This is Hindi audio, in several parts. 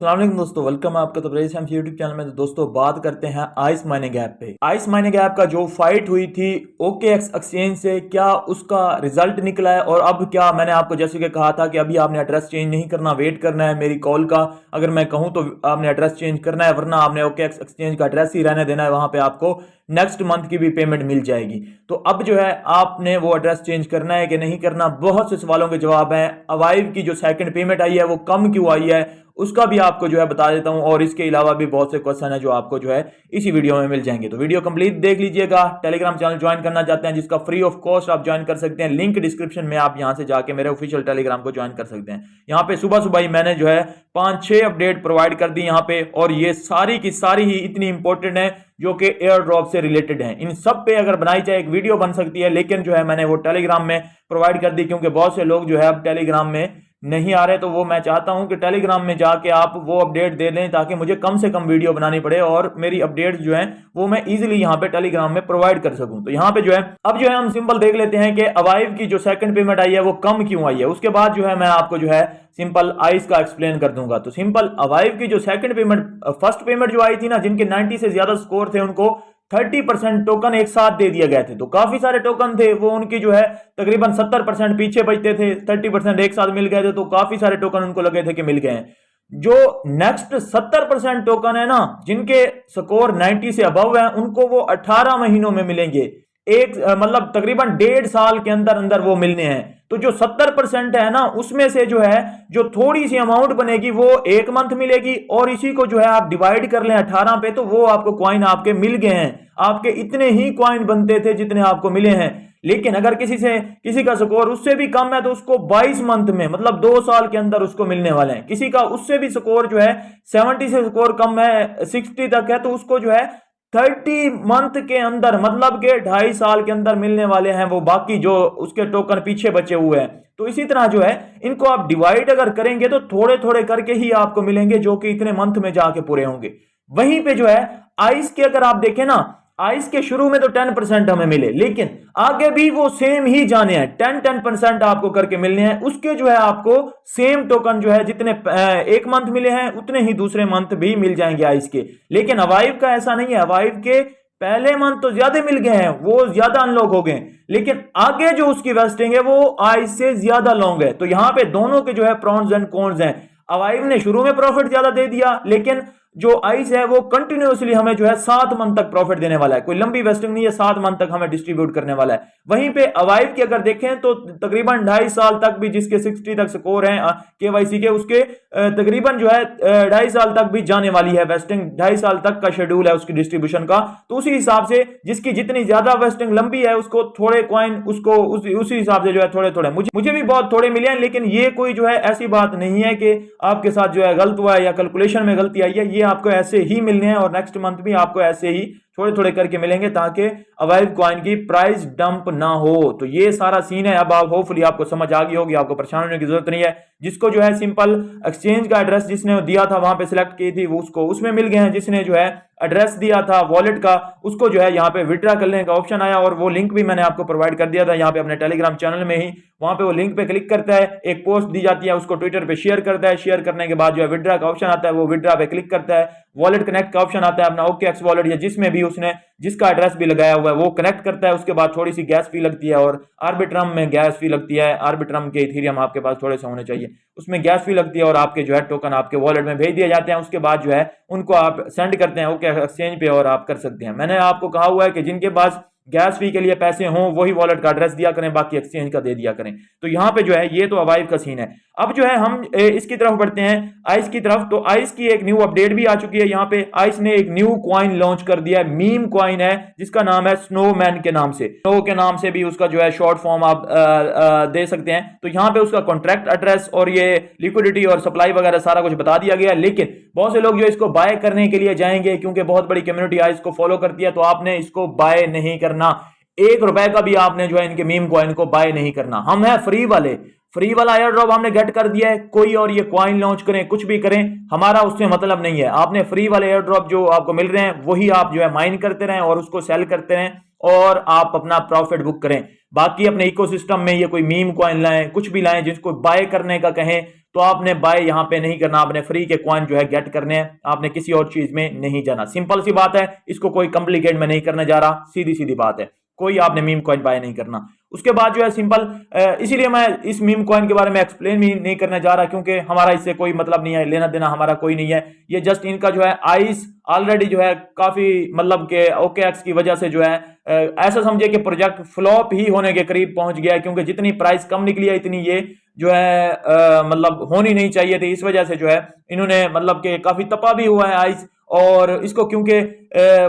अस्सलाम वालेकुम दोस्तों, वेलकम है आपका तबरेज़ हम यूट्यूब चैनल में। तो दोस्तों बात करते हैं आइस माइनिंग ऐप पे। आइस माइनिंग ऐप का जो फाइट हुई थी OKX एक्सचेंज से, क्या उसका रिजल्ट निकला है और अब क्या, मैंने आपको जैसे कि कहा था कि अभी आपने एड्रेस चेंज नहीं करना, वेट करना है मेरी कॉल का। अगर मैं कहूं तो आपने एड्रेस चेंज करना है, वरना आपने OKX एक्सचेंज का एड्रेस ही रहने देना है। वहां पे आपको नेक्स्ट मंथ की भी पेमेंट मिल जाएगी। तो अब जो है आपने वो एड्रेस चेंज करना है कि नहीं करना, बहुत से सवालों के जवाब हैं। अवाइव की जो सेकंड पेमेंट आई है वो कम क्यों आई है, उसका भी आपको जो है बता देता हूं। और इसके अलावा भी बहुत से क्वेश्चन है जो आपको जो है इसी वीडियो में मिल जाएंगे। तो वीडियो कंप्लीट देख लीजिएगा। टेलीग्राम चैनल ज्वाइन करना चाहते हैं जिसका फ्री ऑफ कॉस्ट आप ज्वाइन कर सकते हैं, लिंक डिस्क्रिप्शन में, आप यहां से जाके मेरे ऑफिशियल टेलीग्राम को ज्वाइन कर सकते हैं। यहां पे सुबह सुबह ही मैंने जो है 5-6 अपडेट प्रोवाइड कर दी यहां पे, और ये सारी की सारी ही इतनी इंपॉर्टेंट है जो कि एयर ड्रॉप से रिलेटेड है। इन सब पे अगर बनाई जाए एक वीडियो बन सकती है, लेकिन जो है मैंने वो टेलीग्राम में प्रोवाइड कर दी, क्योंकि बहुत से लोग जो है अब टेलीग्राम में नहीं आ रहे। तो वो मैं चाहता हूं कि टेलीग्राम में जाके आप वो अपडेट दे लें, ताकि मुझे कम से कम वीडियो बनानी पड़े और मेरी अपडेट्स जो हैं वो मैं इजीली यहां पे टेलीग्राम में प्रोवाइड कर सकूं। तो यहां पे जो है अब जो है हम सिंपल देख लेते हैं कि अवाइव की जो सेकंड पेमेंट आई है वो कम क्यों आई है। उसके बाद जो है मैं आपको जो है सिंपल आइस का एक्सप्लेन कर दूंगा। तो सिंपल अवाइव की जो सेकंड पेमेंट, फर्स्ट पेमेंट जो आई थी ना, जिनके 90 से ज्यादा स्कोर थे उनको 30% टोकन एक साथ दे दिए गए थे। तो काफी सारे टोकन थे, वो उनकी जो है तकरीबन 70% पीछे बचते थे, 30% एक साथ मिल गए थे। तो काफी सारे टोकन उनको लगे थे कि मिल गए हैं। जो नेक्स्ट 70% टोकन है ना, जिनके स्कोर 90 से अबव है, उनको वो 18 महीनों में मिलेंगे। एक मतलब तकरीबन 1.5 साल के अंदर अंदर वो मिलने हैं। तो जो 70% है ना, उसमें से जो है जो थोड़ी सी अमाउंट बनेगी वो एक मंथ मिलेगी, और इसी को जो है आप डिवाइड कर लें 18 पे, तो वो आपको क्वाइन आपके मिल गए हैं। आपके इतने ही क्वाइन बनते थे जितने आपको मिले हैं। लेकिन अगर किसी का स्कोर उससे भी कम है तो उसको 22 मंथ में, मतलब 2 साल के अंदर उसको मिलने वाले हैं। किसी का उससे भी स्कोर जो है 70 से स्कोर कम है, 60 तक है, तो उसको जो है 30 मंथ के अंदर, मतलब के 2.5 साल के अंदर मिलने वाले हैं वो बाकी जो उसके टोकन पीछे बचे हुए हैं। तो इसी तरह जो है इनको आप डिवाइड अगर करेंगे तो थोड़े थोड़े करके ही आपको मिलेंगे, जो कि इतने मंथ में जाके पूरे होंगे। वहीं पे जो है आइस के अगर आप देखें ना, आइस के शुरू में तो 10% हमें मिले, लेकिन आगे भी वो सेम ही जाने हैं, 10% आपको करके मिलने हैं। उसके जो है आपको सेम टोकन जो है जितने एक मंथ मिले हैं उतने ही दूसरे मंथ भी मिल जाएंगे आइस के। लेकिन अवाइव का ऐसा नहीं है। अवाइव के पहले मंथ तो ज्यादा मिल गए हैं, वो ज्यादा अनलॉक हो गए, लेकिन आगे जो उसकी वेस्टिंग है वो आइस से ज्यादा लॉन्ग है। तो यहां पे दोनों के जो है प्रॉन्स एंड कॉन्स हैं। अवाइव ने शुरू में प्रॉफिट ज्यादा दे दिया, लेकिन जो आइस है वो कंटिन्यूअसली हमें जो है 7 मंथ तक प्रॉफिट देने वाला है। कोई लंबी वेस्टिंग नहीं है, 7 मंथ तक हमें डिस्ट्रीब्यूट करने वाला है। वहीं पे अवाइव की अगर देखें तो तकरीबन 2.5 साल तक भी, जिसके 60 तक स्कोर है KYC के, उसके तकरीबन जो है 2.5 साल तक भी जाने वाली है वेस्टिंग। 2.5 साल तक का शेड्यूल है उसकी डिस्ट्रीब्यूशन का। तो उसी हिसाब से जिसकी जितनी ज्यादा वेस्टिंग लंबी है उसको थोड़े कॉइन, उसको उसी हिसाब से जो है थोड़े थोड़े, मुझे भी बहुत थोड़े मिले हैं। लेकिन ये कोई जो है ऐसी बात नहीं है कि आपके साथ जो है गलत हुआ है या कैलकुलेशन में गलती आई है। ये आपको ऐसे ही मिलने हैं, और नेक्स्ट मंथ भी आपको ऐसे ही थोड़े थोड़े करके मिलेंगे, ताकि अवाइव कॉइन की प्राइस डंप ना हो। तो ये सारा सीन है। अब आप होपफुली आपको समझ आ गई होगी, आपको परेशान होने की जरूरत नहीं है। जिसको जो है सिंपल एक्सचेंज का एड्रेस जिसने दिया था वहां पे सिलेक्ट की थी, वो उसको उसमें मिल गए हैं। जिसने जो है एड्रेस दिया था वॉलेट का, उसको जो है यहाँ पे विड्रॉ करने का ऑप्शन आया, और वो लिंक भी मैंने आपको प्रोवाइड कर दिया था यहाँ पे अपने टेलीग्राम चैनल में ही। वहां पे वो लिंक पे क्लिक करता है, एक पोस्ट दी जाती है, उसको ट्विटर पे शेयर करता है। शेयर करने के बाद जो है विड्रॉ का ऑप्शन आता है, वो विड्रॉ पे क्लिक करता है। वॉलेट कनेक्ट का ऑप्शन आता है, अपना OKX वॉलेट या जिसमें भी उसने जिसका एड्रेस भी लगाया हुआ है वो कनेक्ट करता है। उसके बाद थोड़ी सी गैस फी लगती है, और आर्बिट्रम में गैस फी लगती है। आर्बिट्रम के इथेरियम आपके पास थोड़े से होने चाहिए, उसमें गैस फी लगती है, और आपके जो है टोकन आपके वॉलेट में भेज दिए जाते हैं। उसके बाद जो है उनको आप सेंड करते हैं OKX एक्सचेंज पे, और आप कर सकते हैं। मैंने आपको कहा हुआ है कि जिनके पास गैस फी के लिए पैसे हों वही वॉलेट का एड्रेस दिया करें, बाकी एक्सचेंज का दे दिया करें। तो यहाँ पे जो है ये तो अवाइव का सीन है। अब जो है हम इसकी तरफ बढ़ते हैं, आइस की तरफ। तो आइस की एक न्यू अपडेट भी आ चुकी है। यहाँ पे आइस ने एक न्यू क्वाइन लॉन्च कर दिया है, मीम क्वाइन है, जिसका नाम है स्नोमैन के नाम से। स्नो के नाम से भी उसका जो है शॉर्ट फॉर्म आप दे सकते हैं। तो यहाँ पे उसका कॉन्ट्रैक्ट एड्रेस और ये लिक्विडिटी और सप्लाई वगैरह सारा कुछ बता दिया गया है। लेकिन बहुत से लोग जो इसको बाय करने के लिए जाएंगे, क्योंकि बहुत बड़ी कम्युनिटी आइस को फॉलो करती है, तो आपने इसको बाय नहीं करना। 1 रुपए का भी आपने जो है इनके मीम कॉइन को बाय नहीं करना। हम है फ्री वाला एयर ड्रॉप हमने गेट कर दिया है। कोई और ये कॉइन लॉन्च करें, कुछ भी करें, हमारा उससे मतलब नहीं है। आपने फ्री वाले एयर ड्रॉप जो आपको मिल रहे हैं वही आप जो है माइन करते रहें और उसको सेल करते रहें, और आप अपना प्रॉफिट बुक करें। बाकी अपने इकोसिस्टम में ये कोई मीम कॉइन लाएं, कुछ भी लाएं, जिसको बाय करने का कहें तो आपने बाय यहाँ पे नहीं करना, आपने फ्री के कॉइन जो है गेट करने हैं, आपने किसी और चीज में नहीं जाना। सिंपल सी बात है, इसको कोई कॉम्प्लिकेट में नहीं करने जा रहा, सीधी सीधी बात है, कोई आपने मीम कॉइन बाय नहीं करना। उसके बाद जो है सिंपल, इसीलिए मैं इस मीम कॉइन के बारे में एक्सप्लेन भी नहीं करने जा रहा, क्योंकि हमारा इससे कोई मतलब नहीं है, लेना देना हमारा कोई नहीं है। ये जस्ट इनका जो है आइस ऑलरेडी जो है काफी मतलब के OKX की वजह से जो है ऐसा समझे कि प्रोजेक्ट फ्लॉप ही होने के करीब पहुंच गया है, क्योंकि जितनी प्राइस कम निकली है इतनी ये जो है मतलब होनी नहीं चाहिए थी। इस वजह से जो है इन्होंने मतलब कि काफी तपा भी हुआ है आइस, और इसको क्योंकि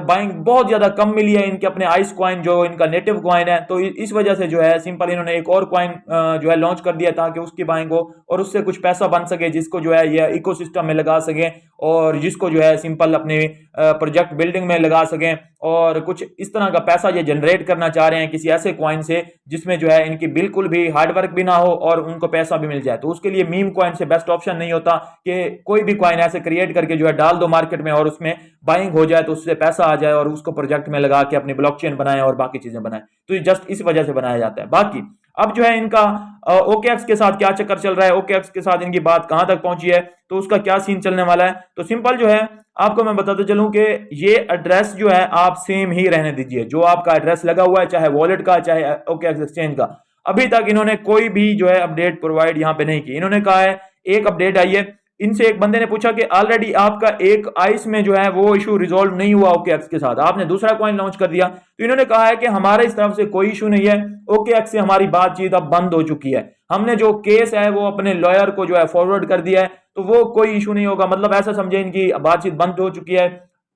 बाइंग बहुत ज्यादा कम मिली है इनके अपने आइस कॉइन जो इनका नेटिव कॉइन है, तो इस वजह से जो है सिंपल इन्होंने एक और कॉइन जो है लॉन्च कर दिया ताकि उसकी बाइंग हो और उससे कुछ पैसा बन सके, जिसको जो है ये इकोसिस्टम में लगा सके और जिसको जो है सिंपल अपने प्रोजेक्ट बिल्डिंग में लगा सकें, और कुछ इस तरह का पैसा ये जनरेट करना चाह रहे हैं किसी ऐसे कॉइन से जिसमें जो है इनकी बिल्कुल भी हार्डवर्क भी ना हो और उनको पैसा भी मिल जाए। तो उसके लिए मीम कॉइन से बेस्ट ऑप्शन नहीं होता कि कोई भी कॉइन ऐसे क्रिएट करके जो है डाल दो मार्केट में और उसमें बाइंग हो जाए तो उससे पैसा आ जाए और उसको प्रोजेक्ट में लगा के अपनी ब्लॉकचेन बनाए और बाकी चीजें बनाए। तो ये जस्ट इस वजह से बनाया जाता है। बाकी अब जो है इनका OKX के साथ क्या चक्कर चल रहा है, OKX के साथ इनकी बात कहां तक पहुंची है, तो उसका क्या सीन चलने वाला है, तो सिंपल जो है आपको मैं बताते चलूं कि ये एड्रेस जो है आप सेम ही रहने दीजिए, जो आपका एड्रेस लगा हुआ है चाहे वॉलेट का चाहे OKX एक्सचेंज का। अभी तक इन्होंने कोई भी जो है अपडेट प्रोवाइड यहां पे नहीं की। इन्होंने कहा है एक अपडेट आई है, इनसे एक बंदे ने पूछा कि ऑलरेडी आपका एक आइस में जो है वो इशू रिजॉल्व नहीं हुआ OKX के साथ, आपने दूसरा कॉइन लॉन्च कर दिया। तो इन्होंने कहा है कि हमारे इस तरफ से कोई इशू नहीं है, OKX से हमारी बातचीत अब बंद हो चुकी है, हमने जो केस है वो अपने लॉयर को जो है फॉरवर्ड कर दिया है, तो वो कोई इशू नहीं होगा। मतलब ऐसा समझे इनकी बातचीत बंद हो चुकी है।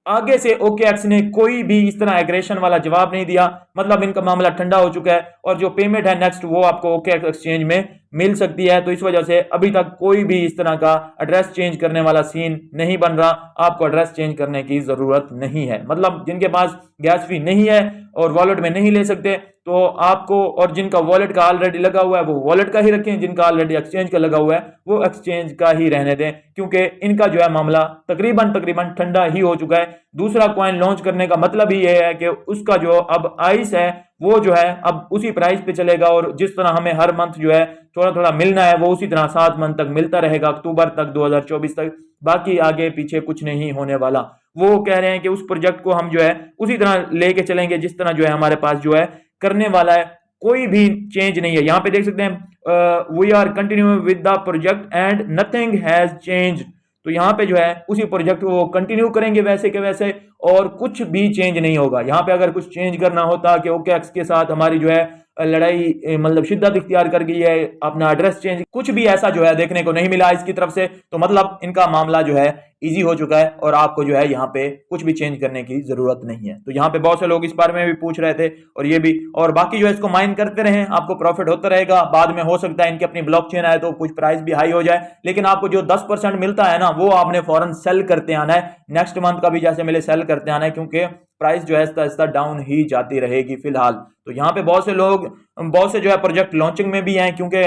आगे से OKX ने कोई भी इस तरह एग्रेशन वाला जवाब नहीं दिया, मतलब इनका मामला ठंडा हो चुका है और जो पेमेंट है नेक्स्ट वो आपको OKX एक्सचेंज में मिल सकती है। तो इस वजह से अभी तक कोई भी इस तरह का एड्रेस चेंज करने वाला सीन नहीं बन रहा, आपको एड्रेस चेंज करने की जरूरत नहीं है। मतलब जिनके पास गैस फी नहीं है और वॉलेट में नहीं ले सकते तो आपको, और जिनका वॉलेट का ऑलरेडी लगा हुआ है वो वॉलेट का ही रखें, जिनका ऑलरेडी एक्सचेंज का लगा हुआ है वो एक्सचेंज का ही रहने दें, क्योंकि इनका जो है मामला तकरीबन ठंडा ही हो चुका है। दूसरा कॉइन लॉन्च करने का मतलब ही ये है कि उसका जो अब आइस है वो जो है अब उसी प्राइस पे चलेगा, और जिस तरह हमें हर मंथ जो है थोड़ा थोड़ा मिलना है वो उसी तरह 7 मंथ तक मिलता रहेगा, अक्टूबर तक 2024 तक, बाकी आगे पीछे कुछ नहीं होने वाला। वो कह रहे हैं कि उस प्रोजेक्ट को हम जो है उसी तरह लेके चलेंगे जिस तरह जो है हमारे पास जो है करने वाला है, कोई भी चेंज नहीं है। यहाँ पे देख सकते हैं we are continue with the project and nothing has change, तो यहाँ पे जो है उसी प्रोजेक्ट को कंटिन्यू करेंगे वैसे के वैसे और कुछ भी चेंज नहीं होगा। यहाँ पे अगर कुछ चेंज करना होता कि OKX के साथ हमारी जो है लड़ाई मतलब शिद्दत इख्तियार कर गई है, अपना एड्रेस चेंज, कुछ भी ऐसा जो है देखने को नहीं मिला इसकी तरफ से, तो मतलब इनका मामला जो है इजी हो चुका है और आपको जो है यहाँ पे कुछ भी चेंज करने की जरूरत नहीं है। तो यहाँ पे बहुत से लोग इस बारे में भी पूछ रहे थे और ये भी, और बाकी जो है इसको माइन करते रहें, आपको प्रॉफिट होता रहेगा। बाद में हो सकता है इनकी अपनी ब्लॉकचेन आए तो कुछ प्राइस भी हाई हो जाए, लेकिन आपको जो 10% मिलता है ना वो आपने फौरन सेल करते आना है, नेक्स्ट मंथ का भी जैसे मिले सेल करते आना है, क्योंकि प्राइस जो है आहिस्ता डाउन ही जाती रहेगी फिलहाल। तो यहाँ पे बहुत से लोग, बहुत से जो है प्रोजेक्ट लॉन्चिंग में भी हैं, क्योंकि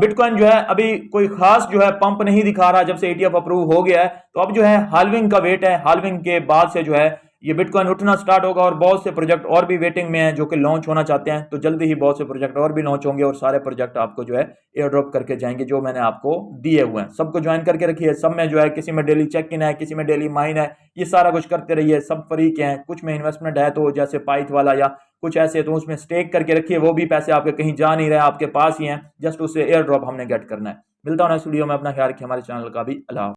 बिटकॉइन जो है अभी कोई खास जो है पंप नहीं दिखा रहा। जब से ETF अप्रूव हो गया है तो अब जो है हाल्विंग का वेट है, हाल्विंग के बाद से जो है ये बिटकॉइन उठना स्टार्ट होगा और बहुत से प्रोजेक्ट और भी वेटिंग में हैं जो कि लॉन्च होना चाहते हैं। तो जल्दी ही बहुत से प्रोजेक्ट और भी लॉन्च होंगे और सारे प्रोजेक्ट आपको जो है एयर ड्रॉप करके जाएंगे जो मैंने आपको दिए हुए हैं। सबको ज्वाइन करके रखिए, सब में जो है किसी में डेली चेक इन है, किसी में डेली माइन है, ये सारा कुछ करते रहिए। सब फ्री के हैं, कुछ में इन्वेस्टमेंट है तो जैसे पाइथ वाला या कुछ ऐसे तो उसमें स्टेक करके रखिए, वो भी पैसे आपके कहीं जा नहीं रहे, आपके पास ही हैं, जस्ट उससे एयर ड्रॉप हमने गेट करना है। मिलता हूं नेक्स्ट वीडियो में, अपना ख्याल रखिए, हमारे चैनल का भी अल्लाह।